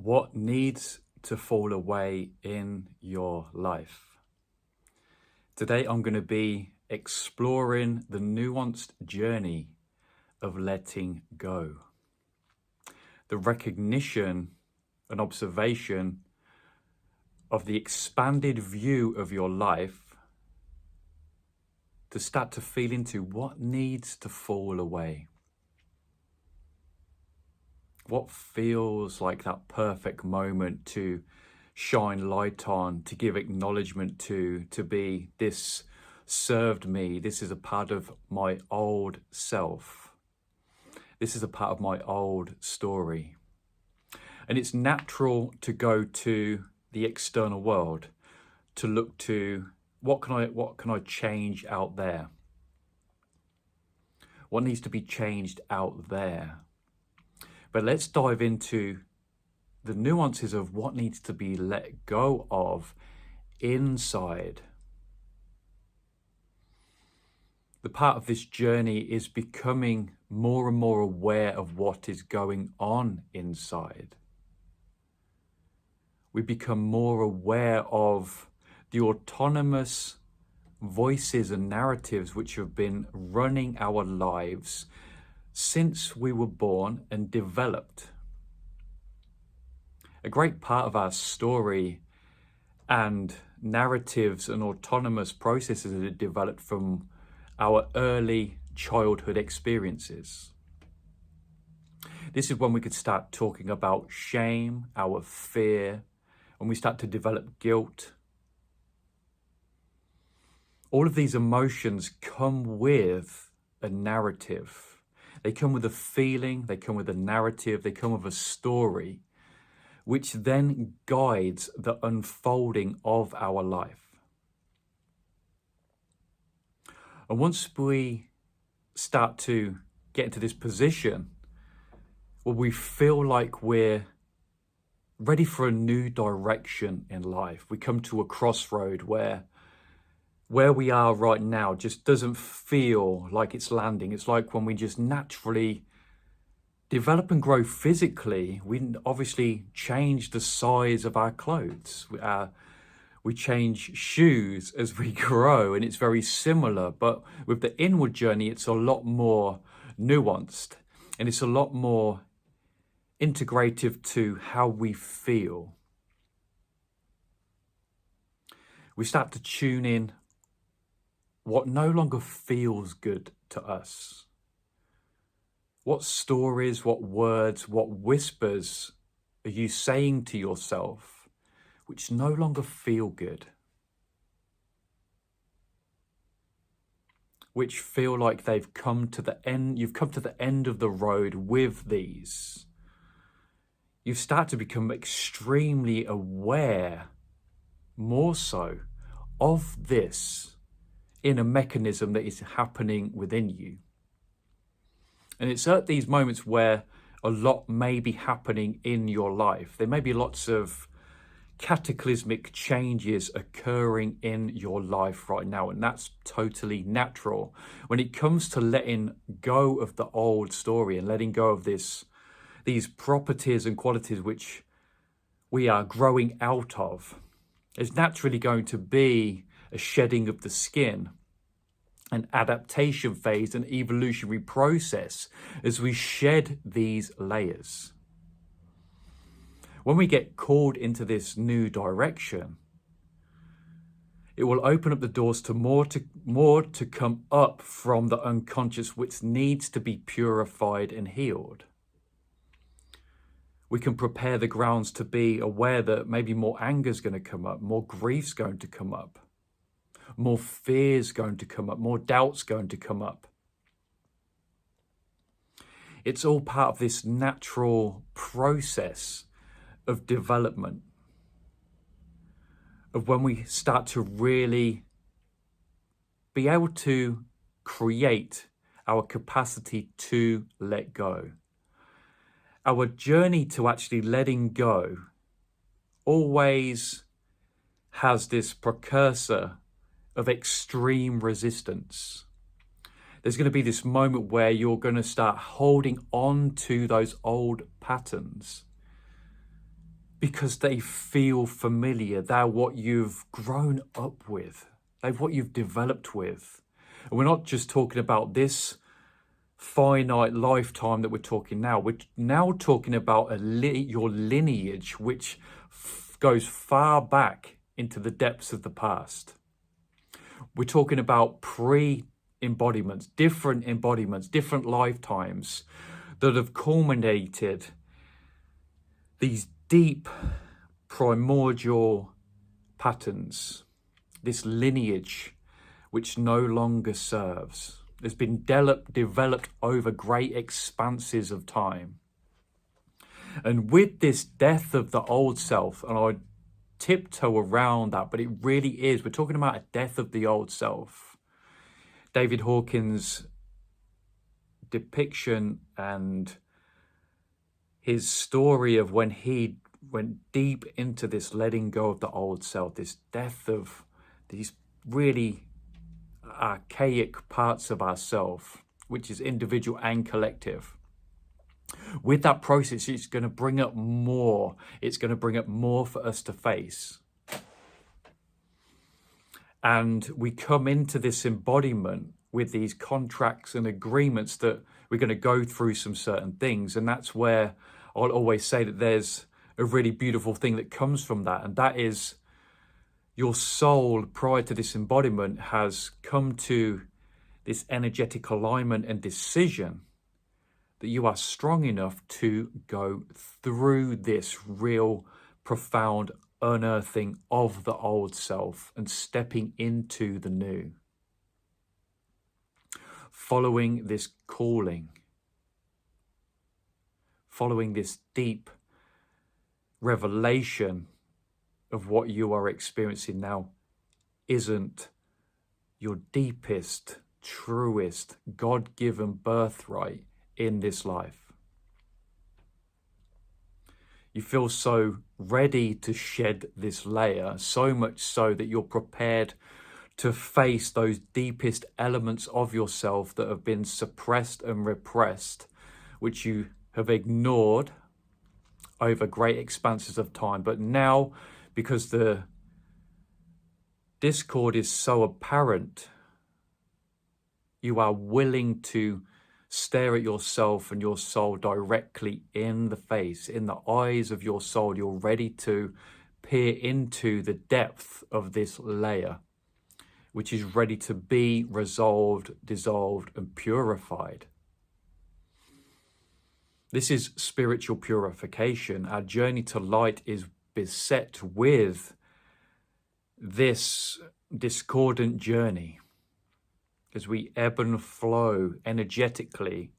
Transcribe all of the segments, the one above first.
What needs to fall away in your life? Today, I'm going to be exploring the nuanced journey of letting go. The recognition and observation of the expanded view of your life to start to feel into what needs to fall away. What feels like that perfect moment to shine light on, to give acknowledgement to be this served me. This is a part of my old self. This is a part of my old story. And it's natural to go to the external world, to look to what can I change out there? What needs to be changed out there? But let's dive into the nuances of what needs to be let go of inside. The part of this journey is becoming more and more aware of what is going on inside. We become more aware of the autonomous voices and narratives which have been running our lives since we were born and developed. A great part of our story and narratives and autonomous processes that developed from our early childhood experiences. This is when we could start talking about shame, our fear, when we start to develop guilt. All of these emotions come with a narrative. They come with a feeling, they come with a narrative, they come with a story, which then guides the unfolding of our life. And once we start to get into this position where we feel like we're ready for a new direction in life, we come to a crossroad where we are right now just doesn't feel like it's landing. It's like when we just naturally develop and grow physically, we obviously change the size of our clothes. We change shoes as we grow, and it's very similar. But with the inward journey, it's a lot more nuanced, and it's a lot more integrative to how we feel. We start to tune in what no longer feels good to us. What stories, what words, what whispers are you saying to yourself which no longer feel good? Which feel like they've come to the end, you've come to the end of the road with these. You start to become extremely aware, more so, of this in a mechanism that is happening within you. And it's at these moments where a lot may be happening in your life. There may be lots of cataclysmic changes occurring in your life right now, and that's totally natural. When it comes to letting go of the old story and letting go of these properties and qualities which we are growing out of, there's naturally going to be a shedding of the skin, an adaptation phase, an evolutionary process as we shed these layers. When we get called into this new direction, it will open up the doors to more to come up from the unconscious, which needs to be purified and healed. We can prepare the grounds to be aware that maybe more anger is going to come up, more grief's going to come up, more fear's going to come up, more doubt's going to come up. It's all part of this natural process of development, of when we start to really be able to create our capacity to let go. Our journey to actually letting go always has this precursor of extreme resistance. There's going to be this moment where you're going to start holding on to those old patterns. because they feel familiar. They're what you've grown up with. They're what you've developed with. And we're not just talking about this finite lifetime that we're talking now. We're now talking about your lineage, which goes far back into the depths of the past. We're talking about pre-embodiments, different lifetimes that have culminated these deep primordial patterns, this lineage which no longer serves. It's been developed over great expanses of time. And with this death of the old self, and I tiptoe around that, but it really is, we're talking about a death of the old self. David Hawkins' depiction and his story of when he went deep into this letting go of the old self, this death of these really archaic parts of ourself, which is individual and collective. With that process, it's going to bring up more. It's going to bring up more for us to face. And we come into this embodiment with these contracts and agreements that we're going to go through some certain things. And that's where I'll always say that there's a really beautiful thing that comes from that. And that is your soul prior to this embodiment has come to this energetic alignment and decision that you are strong enough to go through this real profound unearthing of the old self and stepping into the new. Following this calling, following this deep revelation of what you are experiencing now isn't your deepest, truest, God-given birthright in this life. You feel so ready to shed this layer, so much so that you're prepared to face those deepest elements of yourself that have been suppressed and repressed, which you have ignored over great expanses of time. But now, because the discord is so apparent, you are willing to stare at yourself and your soul directly in the face, in the eyes of your soul. You're ready to peer into the depth of this layer, which is ready to be resolved, dissolved, and purified. This is spiritual purification. Our journey to light is beset with this discordant journey as we ebb and flow energetically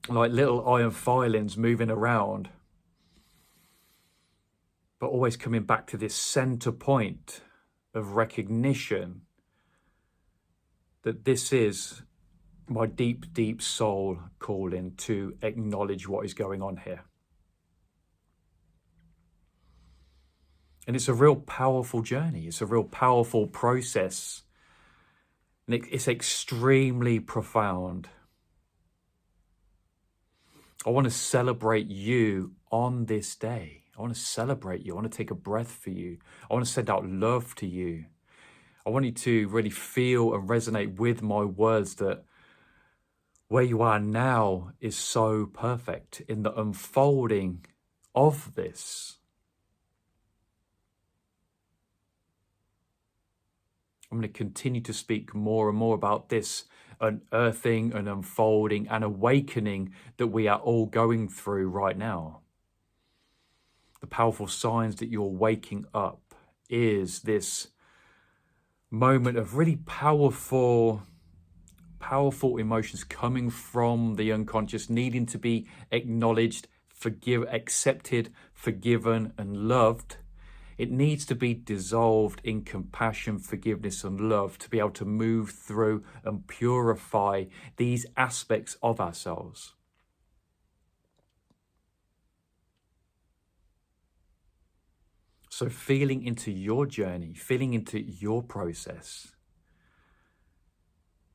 like little iron filings moving around, but always coming back to this center point of recognition that this is my deep, deep soul calling to acknowledge what is going on here. And it's a real powerful journey. It's a real powerful process. And it's extremely profound. I want to celebrate you on this day. I want to celebrate you. I want to take a breath for you. I want to send out love to you. I want you to really feel and resonate with my words that where you are now is so perfect in the unfolding of this. I'm going to continue to speak more and more about this unearthing and unfolding and awakening that we are all going through right now. The powerful signs that you're waking up is this moment of really powerful emotions coming from the unconscious, needing to be acknowledged, accepted, forgiven, and loved. It needs to be dissolved in compassion, forgiveness, and love to be able to move through and purify these aspects of ourselves. So feeling into your journey, feeling into your process,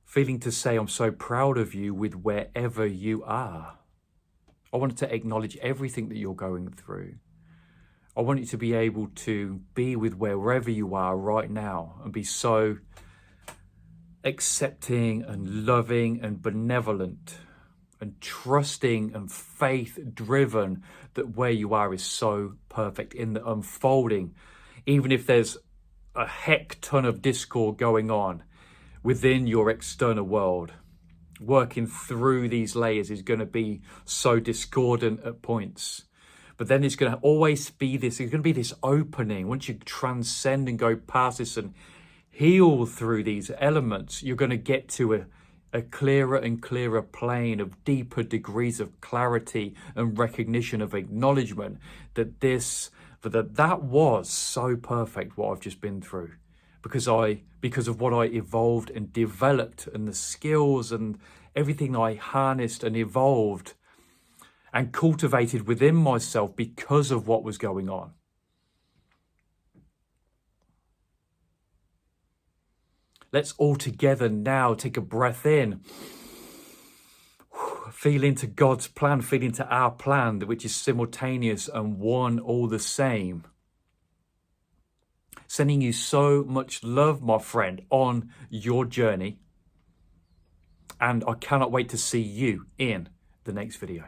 feeling to say, I'm so proud of you with wherever you are. I wanted to acknowledge everything that you're going through. I want you to be able to be with wherever you are right now and be so accepting and loving and benevolent and trusting and faith driven that where you are is so perfect in the unfolding. Even if there's a heck ton of discord going on within your external world, working through these layers is going to be so discordant at points. But then it's going to always be this, it's going to be this opening. Once you transcend and go past this and heal through these elements, you're going to get to a clearer and clearer plane of deeper degrees of clarity and recognition, of acknowledgement that that was so perfect what I've just been through, because of what I evolved and developed and the skills and everything I harnessed and evolved and cultivated within myself because of what was going on. Let's all together now take a breath in, feel into God's plan, feel into our plan, which is simultaneous and one all the same. Sending you so much love, my friend, on your journey. And I cannot wait to see you in the next video.